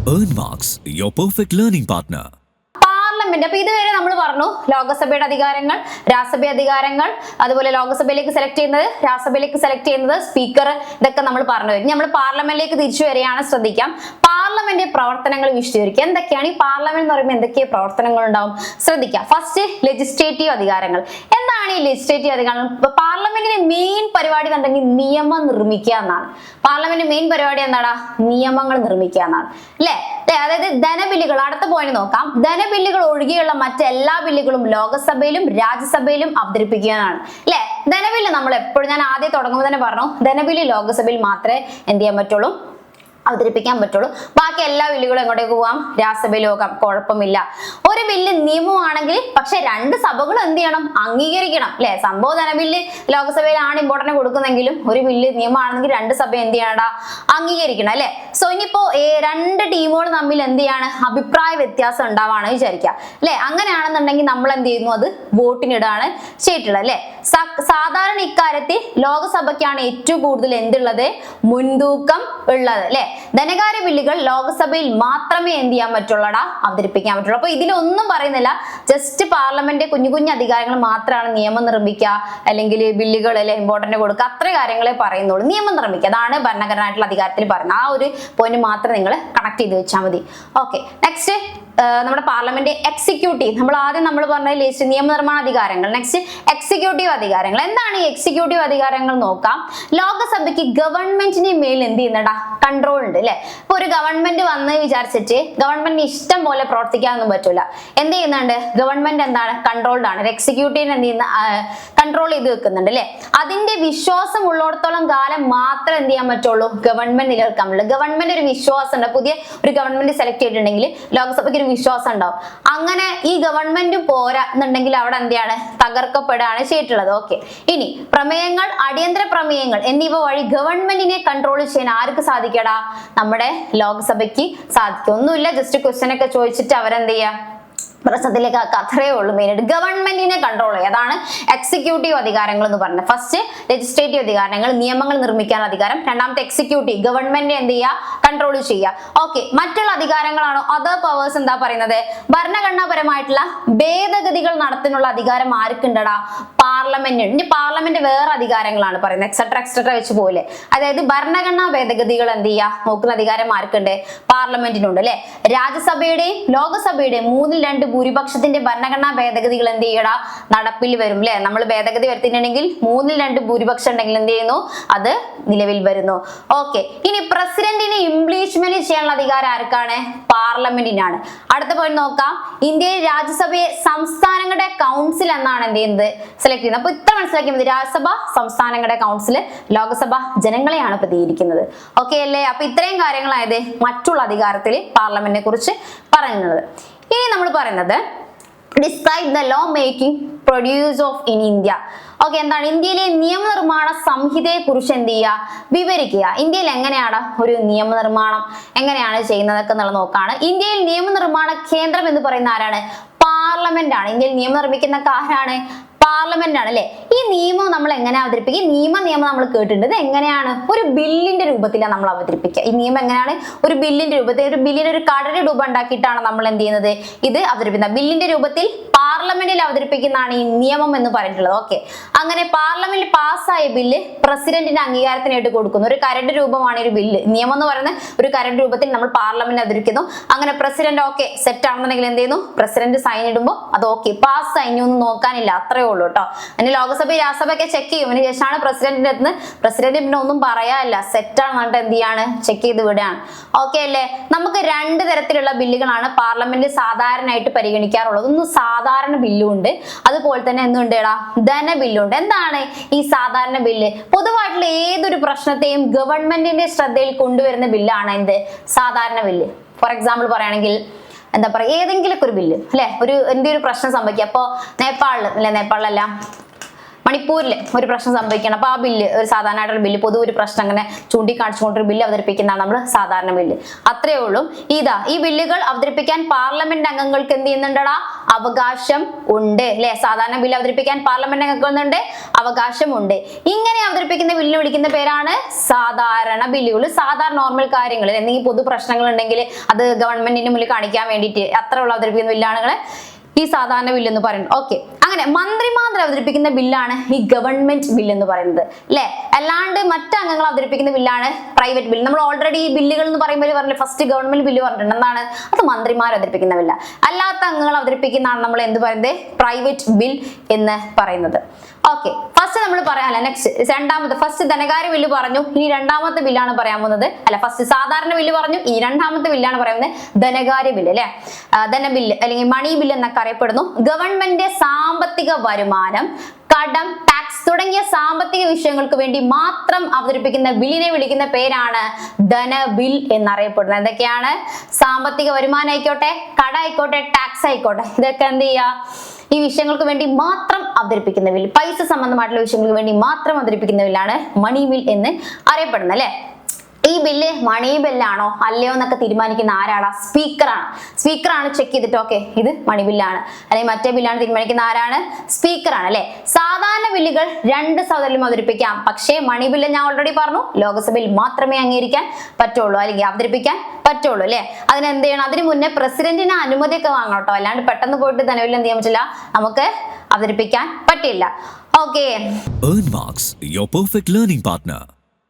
Earn Marks, your perfect learning partner. Parliament അപ്പൊ ഇതുവരെ നമ്മൾ പറഞ്ഞു ലോകസഭയുടെ അധികാരങ്ങൾ, രാജ്യസഭ അധികാരങ്ങൾ, അതുപോലെ ലോകസഭയിലേക്ക് സെലക്ട് ചെയ്യുന്നത്, രാജ്യസഭയിലേക്ക് സെലക്ട് ചെയ്യുന്നത്, സ്പീക്കർ, ഇതൊക്കെ നമ്മൾ പറഞ്ഞു കഴിഞ്ഞു. നമ്മൾ പാർലമെന്റിലേക്ക് തിരിച്ചു വരികയാണ്. ശ്രദ്ധിക്കാം, പാർലമെന്റ് പ്രവർത്തനങ്ങൾ വിശദീകരിക്കുക. എന്തൊക്കെയാണ് ഈ പാർലമെന്റ് എന്ന് പറയുമ്പോൾ എന്തൊക്കെ പ്രവർത്തനങ്ങൾ ഉണ്ടാവും? ശ്രദ്ധിക്കാം. ഫസ്റ്റ്, ലെജിസ്ലേറ്റീവ് അധികാരങ്ങൾ. എന്താണ് ഈ ലെജിസ്ലേറ്റീവ് അധികാരങ്ങൾ? പാർലമെന്റിന്റെ മെയിൻ പരിപാടി എന്നുണ്ടെങ്കിൽ നിയമം നിർമ്മിക്കുക എന്നാണ്. പാർലമെന്റ് മെയിൻ പരിപാടി എന്താണ്? നിയമങ്ങൾ നിർമ്മിക്കുക എന്നാണ്, അല്ലെ? അതായത് ധനബില്ലുകൾ. അടുത്ത പോയിന്റ് നോക്കാം. ധനബില്ലുകൾ ഒഴികെയുള്ള മറ്റെല്ലാ ബില്ലുകളും ലോകസഭയിലും രാജ്യസഭയിലും അവതരിപ്പിക്കാനാണ്, അല്ലെ? ധനബില്ല് നമ്മൾ എപ്പോഴും, ഞാൻ ആദ്യം തുടങ്ങുമ്പോൾ തന്നെ പറഞ്ഞു, ധനബില്ല് ലോകസഭയിൽ മാത്രമേ എന്ത് ചെയ്യാൻ പറ്റുള്ളൂ, അവതരിപ്പിക്കാൻ പറ്റുള്ളൂ. ബാക്കി എല്ലാ ബില്ലുകളും എങ്ങോട്ടേക്ക് പോകാം? രാജ്യസഭയിൽ പോകാം, കുഴപ്പമില്ല. ഒരു ബില്ല് നിയമമാണെങ്കിൽ പക്ഷെ രണ്ട് സഭകളും എന്ത് ചെയ്യണം? അംഗീകരിക്കണം, അല്ലെ? സംഭവം ധനബില്ല് ലോകസഭയിലാണ് ഇമ്പോർട്ടന്റ് കൊടുക്കുന്നെങ്കിലും ഒരു ബില്ല് നിയമമാണെങ്കിൽ രണ്ട് സഭ എന്ത് ചെയ്യണ്ട? അംഗീകരിക്കണം, അല്ലെ? സോ ഇനിയിപ്പോ രണ്ട് ടീമുകൾ തമ്മിൽ എന്ത് ചെയ്യാണ്? അഭിപ്രായ വ്യത്യാസം ഉണ്ടാവാണ് വിചാരിക്കുക, അല്ലെ? അങ്ങനെയാണെന്നുണ്ടെങ്കിൽ നമ്മൾ എന്ത് ചെയ്യുന്നു? അത് വോട്ടിനിടാണ് ചെയ്തിട്ടുള്ളത്, അല്ലെ? സാധാരണ ഇക്കാര്യത്തിൽ ലോകസഭയ്ക്കാണ് ഏറ്റവും കൂടുതൽ എന്തുള്ളത്? മുൻതൂക്കം ഉള്ളത്, അല്ലെ? ധനകാര്യ ബില്ലുകൾ ലോകസഭയിൽ മാത്രമേ എന്ത് ചെയ്യാൻ പറ്റുള്ളൂടാ? അവതരിപ്പിക്കാൻ പറ്റുള്ളൂ. അപ്പൊ ഇതിലൊന്നും പറയുന്നില്ല, ജസ്റ്റ് പാർലമെന്റ് കുഞ്ഞു കുഞ്ഞു അധികാരങ്ങൾ മാത്രമാണ് നിയമം നിർമ്മിക്കുക, അല്ലെങ്കിൽ ബില്ലുകൾ അല്ലെ ഇമ്പോർട്ടന്റ് കൊടുക്കുക, അത്ര കാര്യങ്ങളെ പറയുന്നുള്ളൂ. നിയമം നിർമ്മിക്കുക, അതാണ് ഭരണഘടനായിട്ടുള്ള അധികാരത്തിൽ പറയുന്നത്. ആ ഒരു പോയിന്റ് മാത്രം നിങ്ങൾ കണക്ട് ചെയ്ത് വെച്ചാൽ മതി. ഓക്കെ, നെക്സ്റ്റ് നമ്മുടെ പാർലമെന്റ് എക്സിക്യൂട്ടീവ്. നമ്മൾ പറഞ്ഞ ലിസ്റ്റ് നിയമനിർമ്മാണ അധികാരങ്ങൾ. നെക്സ്റ്റ് എക്സിക്യൂട്ടീവ് അധികാരങ്ങൾ. എന്താണ് ഈ എക്സിക്യൂട്ടീവ് അധികാരങ്ങൾ നോക്കാം. ലോകസഭയ്ക്ക് ഗവൺമെന്റിന്റെ മേൽ എന്ത് ചെയ്യുന്നുണ്ടാ? കൺട്രോൾ ഉണ്ട്, അല്ലെ? ഇപ്പൊ ഒരു ഗവൺമെന്റ് വന്ന് വിചാരിച്ചിട്ട് ഗവൺമെന്റിന് ഇഷ്ടം പോലെ പ്രവർത്തിക്കാനൊന്നും പറ്റൂല. എന്ത് ചെയ്യുന്നുണ്ട്? ഗവൺമെന്റ് എന്താണ്? കൺട്രോൾഡ് ആണ്. എക്സിക്യൂട്ടീവിന് എന്ത് ചെയ്യുന്ന? കൺട്രോൾ ചെയ്ത് വെക്കുന്നുണ്ട്, അല്ലെ? അതിന്റെ വിശ്വാസം ഉള്ളിടത്തോളം കാലം മാത്രം എന്ത് ചെയ്യാൻ പറ്റുള്ളൂ? ഗവൺമെന്റ് നിലനിൽക്കാൻ പറ്റുള്ളൂ. ഗവൺമെന്റ് ഒരു വിശ്വാസം ഉണ്ട്. പുതിയ ഒരു ഗവൺമെന്റ് സെലക്ട് ചെയ്തിട്ടുണ്ടെങ്കിൽ ലോകസഭയ്ക്ക് ഒരു വിശ്വാസം ഉണ്ടാവും. അങ്ങനെ ഈ ഗവൺമെന്റ് പോരാ എന്നുണ്ടെങ്കിൽ അവിടെ എന്താണ്? തകർക്കപ്പെടുകയാണ് ചെയ്തിട്ടുള്ളത്. ഓക്കെ, ഇനി പ്രമേയങ്ങൾ, അടിയന്തര പ്രമേയങ്ങൾ എന്നിവ വഴി ഗവൺമെന്റിനെ കൺട്രോൾ ചെയ്യാൻ ആർക്ക് സാധിക്കടാ? നമ്മുടെ ലോകസഭയ്ക്ക് സാധിക്കും. ഒന്നുമില്ല, ജസ്റ്റ് ക്വസ്റ്റ്യൻ ഒക്കെ ചോദിച്ചിട്ട് അവരെന്ത് ചെയ്യാ? പ്രശ്നത്തിലേക്ക് അത്രയേ ഉള്ളൂ. മെയിനായിട്ട് ഗവൺമെന്റിനെ കൺട്രോൾ ചെയ്യുക, അതാണ് എക്സിക്യൂട്ടീവ് അധികാരങ്ങൾ എന്ന് പറഞ്ഞത്. ഫസ്റ്റ് ലെജിസ്ലേറ്റീവ് അധികാരങ്ങൾ, നിയമങ്ങൾ നിർമ്മിക്കാൻ അധികാരം. രണ്ടാമത്തെ എക്സിക്യൂട്ടീവ്, ഗവൺമെന്റ് എന്ത് ചെയ്യുക? കൺട്രോൾ ചെയ്യുക. ഓക്കെ, മറ്റുള്ള അധികാരങ്ങളാണോ? അതർ പവേഴ്സ് എന്താ പറയുന്നത്? ഭരണഘടനാപരമായിട്ടുള്ള ഭേദഗതികൾ നടത്താനുള്ള അധികാരം ആർക്കുണ്ടടാ? പാർലമെന്റ്. ഇനി പാർലമെന്റ് വേറെ അധികാരങ്ങളാണ് പറയുന്നത്, എക്സെട്ര വെച്ച് പോലെ. അതായത് ഭരണഘടനാ ഭേദഗതികൾ എന്ത് ചെയ്യുക? നോക്കുന്ന അധികാരം ആർക്കുണ്ട്? പാർലമെന്റിനുണ്ട്, അല്ലെ? രാജ്യസഭയുടെയും ലോകസഭയുടെയും 2/3 ഭൂരിപക്ഷത്തിന്റെ ഭരണഘടനാ ഭേദഗതികൾ എന്ത് ചെയ്യടാ? നടപ്പിൽ വരും, അല്ലെ? നമ്മൾ ഭേദഗതി വരുത്തിയിട്ടുണ്ടെങ്കിൽ 2/3 ഭൂരിപക്ഷം ഉണ്ടെങ്കിൽ എന്ത് ചെയ്യുന്നു? അത് നിലവിൽ വരുന്നു. ഓക്കെ, ഇനി പ്രസിഡന്റിനെ ഇംപീച്ച്മെന്റ് ചെയ്യാനുള്ള അധികാരം ആർക്കാണ്? പാർലമെന്റിനാണ്. അടുത്ത പോയിന്റ് നോക്കാം. ഇന്ത്യയിൽ രാജ്യസഭയെ സംസ്ഥാനങ്ങളുടെ കൗൺസിൽ എന്നാണ് എന്ത് ചെയ്യുന്നത്? സെലക്ട് ചെയ്യുന്നത്. അപ്പൊ ഇത്ര മനസ്സിലാക്കിയാൽ മതി. രാജ്യസഭ സംസ്ഥാനങ്ങളുടെ കൗൺസിൽ, ലോകസഭ ജനങ്ങളെയാണ് പ്രതിനിധീകരിക്കുന്നത്. ഓക്കെ അല്ലേ? അപ്പൊ ഇത്രയും കാര്യങ്ങളായത് മറ്റുള്ള അധികാരത്തിൽ പാർലമെന്റിനെ കുറിച്ച് പറയുന്നത്. ഇനി നമ്മൾ പറയുന്നത് describe the law making produce of in India. Okay, എന്താണ്? ഇന്ത്യയിലെ നിയമനിർമ്മാണ സംഹിതയെ കുറിച്ച് എന്ത് ചെയ്യുക? വിവരിക്കുക. ഇന്ത്യയിൽ എങ്ങനെയാണ് ഒരു നിയമനിർമ്മാണം എങ്ങനെയാണ് ചെയ്യുന്നതൊക്കെ എന്നുള്ള നോക്കാണ്. ഇന്ത്യയിൽ നിയമനിർമ്മാണ കേന്ദ്രം എന്ന് പറയുന്ന ആരാണ്? പാർലമെന്റ് ആണ്. ഇന്ത്യയിൽ നിയമം നിർമ്മിക്കുന്ന ആരാണ്? പാർലമെന്റ് ആണ്, അല്ലെ? ഈ നിയമം നമ്മൾ എങ്ങനെ അവതരിപ്പിക്കുക? നിയമം നമ്മൾ കേട്ടിട്ടുണ്ട്. ഇത് എങ്ങനെയാണ്? ഒരു ബില്ലിന്റെ രൂപത്തിലാണ് നമ്മൾ അവതരിപ്പിക്കുക. ഈ നിയമം എങ്ങനെയാണ്? ഒരു ബില്ലിന്റെ രൂപത്തിൽ, ഒരു ബില്ലിന്റെ ഒരു കടയുടെ രൂപം ഉണ്ടാക്കിയിട്ടാണ് നമ്മൾ എന്ത് ചെയ്യുന്നത്? ഇത് അവതരിപ്പിക്കുന്നത്. ബില്ലിന്റെ രൂപത്തിൽ പാർലമെന്റിൽ അവതരിപ്പിക്കുന്നതാണ് ഈ നിയമം എന്ന് പറഞ്ഞിട്ടുള്ളത്. ഓക്കെ, അങ്ങനെ പാർലമെന്റിൽ പാസ്സായ ബില്ല് പ്രസിഡന്റിന്റെ അംഗീകാരത്തിനായിട്ട് കൊടുക്കുന്നു. ഒരു കരട് രൂപമാണ് ഒരു ബില്ല്. നിയമം എന്ന് പറയുന്നത് ഒരു കരട് രൂപത്തിൽ നമ്മൾ പാർലമെന്റ് അവതരിക്കുന്നു. അങ്ങനെ പ്രസിഡന്റ് ഓക്കെ സെറ്റ് ആണെന്നുണ്ടെങ്കിൽ എന്ത് ചെയ്യുന്നു? പ്രസിഡന്റ് സൈൻ ഇടുമ്പോൾ അത് ഓക്കെ പാസ് കഴിഞ്ഞു എന്ന് നോക്കാനില്ല, അത്രേ ഉള്ളൂ കേട്ടോ. അതിന് ലോകസഭ രാജ്യസഭ ഒക്കെ ചെക്ക് ചെയ്യും. അതിന് ശേഷമാണ് പ്രസിഡന്റിന്റെ അടുത്ത് പ്രസിഡന്റ് പിന്നെ ഒന്നും പറയാനില്ല, സെറ്റ് ആണ് പറഞ്ഞിട്ട് എന്ത് ചെയ്യാണ്? ചെക്ക് ചെയ്ത് വിടുകയാണ്. ഓക്കെ അല്ലേ? നമുക്ക് 2 തരത്തിലുള്ള ബില്ലുകളാണ് പാർലമെന്റിൽ സാധാരണയായിട്ട് പരിഗണിക്കാറുള്ളത്. ഒന്ന് സാധാരണ ബില്ലുണ്ട്, അതുപോലെ തന്നെ എന്തുണ്ടേടാ? ധനബില്ലുണ്ട്. എന്താണ് ഈ സാധാരണ ബില്ല്? പൊതുവായിട്ടുള്ള ഏതൊരു പ്രശ്നത്തെയും ഗവൺമെന്റിന്റെ ശ്രദ്ധയിൽ കൊണ്ടുവരുന്ന ബില്ലാണ് എന്ത്? സാധാരണ ബില്ല്. ഫോർ എക്സാമ്പിൾ പറയുകയാണെങ്കിൽ എന്താ പറയുക, ഏതെങ്കിലും ഒരു ബില്ല്, അല്ലെ? എന്തെങ്കിലും ഒരു പ്രശ്നം സംഭവിക്കുക. അപ്പൊ നേപ്പാളിലല്ല മണിപ്പൂരിൽ ഒരു പ്രശ്നം സംഭവിക്കണം. അപ്പൊ ആ ബില്ല്, ഒരു സാധാരണയായിട്ടുള്ള ബില്ല്, പൊതു ഒരു പ്രശ്നം അങ്ങനെ ചൂണ്ടിക്കാണിച്ചുകൊണ്ടൊരു ബില്ല് അവതരിപ്പിക്കുന്നതാണ് നമ്മൾ സാധാരണ ബില്ല്. അത്രേ ഉള്ളൂ. ഈ ബില്ലുകൾ അവതരിപ്പിക്കാൻ പാർലമെന്റ് അംഗങ്ങൾക്ക് എന്ത് ചെയ്യുന്നുണ്ടടാ? അവകാശം ഉണ്ട് അല്ലെ. സാധാരണ ബില്ല് അവതരിപ്പിക്കാൻ പാർലമെന്റ് അംഗങ്ങൾക്കുണ്ട് അവകാശമുണ്ട്. ഇങ്ങനെ അവതരിപ്പിക്കുന്ന ബില്ലിന് വിളിക്കുന്ന പേരാണ് സാധാരണ ബില്ലുകൾ. സാധാരണ നോർമൽ കാര്യങ്ങൾ എന്തെങ്കിലും പൊതു പ്രശ്നങ്ങൾ ഉണ്ടെങ്കിൽ അത് ഗവൺമെന്റിന് മുന്നിൽ കാണിക്കാൻ വേണ്ടിയിട്ട് അത്രയുള്ള അവതരിപ്പിക്കുന്ന ബില്ലാണ് ഈ സാധാരണ ബില്ല് എന്ന് പറയുന്നത്. ഓക്കെ, അങ്ങനെ മന്ത്രിമാർ അവതരിപ്പിക്കുന്ന ബില്ലാണ് ഈ ഗവൺമെന്റ് ബില്ല് എന്ന് പറയുന്നത് അല്ലെ. അല്ലാണ്ട് മറ്റ് അംഗങ്ങൾ അവതരിപ്പിക്കുന്ന ബില്ലാണ് പ്രൈവറ്റ് ബില്ല്. നമ്മൾ ഓൾറെഡി ഈ ബില്ലുകൾ എന്ന് പറയുമ്പോൾ പറഞ്ഞില്ല, ഫസ്റ്റ് ഗവൺമെന്റ് ബില്ല് പറഞ്ഞിട്ടുണ്ട്. എന്താണ് അത്? മന്ത്രിമാർ അവതരിപ്പിക്കുന്ന ബില്ല. അല്ലാത്ത അംഗങ്ങൾ അവതരിപ്പിക്കുന്നതാണ് നമ്മൾ എന്ത് പറയുന്നത്? പ്രൈവറ്റ് ബിൽ എന്ന് പറയുന്നത്. ഓക്കെ, ഫസ്റ്റ് നമ്മൾ പറയാല്ല. നെക്സ്റ്റ് രണ്ടാമത്തെ, ഫസ്റ്റ് ധനകാര്യ ബില്ല് പറഞ്ഞു, ഇനി രണ്ടാമത്തെ ബില്ലാണ് പറയാൻ പോകുന്നത്. അല്ല, ഫസ്റ്റ് സാധാരണ ബില്ല് പറഞ്ഞു, ഈ രണ്ടാമത്തെ ബില്ലാണ് പറയുന്നത് ധനകാര്യ ബില്ല് അല്ലെ. ധനബില്ല് അല്ലെങ്കിൽ മണി ബില്ല് എന്നൊക്കെ അറിയപ്പെടുന്നു. ഗവൺമെന്റ് സാമ്പത്തിക വരുമാനം, കടം, ടാക്സ് തുടങ്ങിയ സാമ്പത്തിക വിഷയങ്ങൾക്ക് വേണ്ടി മാത്രം അവതരിപ്പിക്കുന്ന ബില്ലിനെ വിളിക്കുന്ന പേരാണ് ധനബിൽ എന്നറിയപ്പെടുന്നത്. എന്തൊക്കെയാണ്? സാമ്പത്തിക വരുമാനം ആയിക്കോട്ടെ, കട ആയിക്കോട്ടെ, ടാക്സ് ആയിക്കോട്ടെ, ഇതൊക്കെ എന്ത് ചെയ്യുക? ഈ വിഷയങ്ങൾക്ക് വേണ്ടി മാത്രം അവതരിപ്പിക്കുന്ന ബിൽ, പൈസ സംബന്ധമായിട്ടുള്ള വിഷയങ്ങൾക്ക് വേണ്ടി മാത്രം അവതരിപ്പിക്കുന്ന ബില്ലാണ് മണി ബിൽ എന്ന് അറിയപ്പെടുന്നത് അല്ലെ. ഈ ബില്ല് മണി ബില്ലാണോ അല്ലയോ എന്നൊക്കെ തീരുമാനിക്കുന്ന ആരാണ്? സ്പീക്കറാണ്. സ്പീക്കറാണ് ചെക്ക് ചെയ്തിട്ട് ഓക്കെ ഇത് മണി ബില്ലാണ് അല്ലെങ്കിൽ മറ്റേ ബില്ലാണ് തീരുമാനിക്കുന്ന ആരാണ്? സ്പീക്കറാണ് അല്ലെ. സാധാരണ ബില്ലുകൾ രണ്ട് സഭയിലും അവതരിപ്പിക്കാം. പക്ഷേ മണി ബില്ല് ഞാൻ ഓൾറെഡി പറഞ്ഞു ലോകസഭയിൽ മാത്രമേ അംഗീകരിക്കാൻ പറ്റുള്ളൂ അല്ലെങ്കിൽ അവതരിപ്പിക്കാൻ പറ്റുള്ളൂ അല്ലെ. അതിന് എന്ത് ചെയ്യണം? അതിന് മുന്നേ പ്രസിഡന്റിന് അനുമതിയൊക്കെ വാങ്ങണം കേട്ടോ. അല്ലാണ്ട് പെട്ടെന്ന് പോയിട്ട് ധനബില്ല് എന്ത് ചെയ്യാൻ പറ്റില്ല, നമുക്ക് അവതരിപ്പിക്കാൻ പറ്റില്ല. Okay. Earn Marks, your perfect learning partner.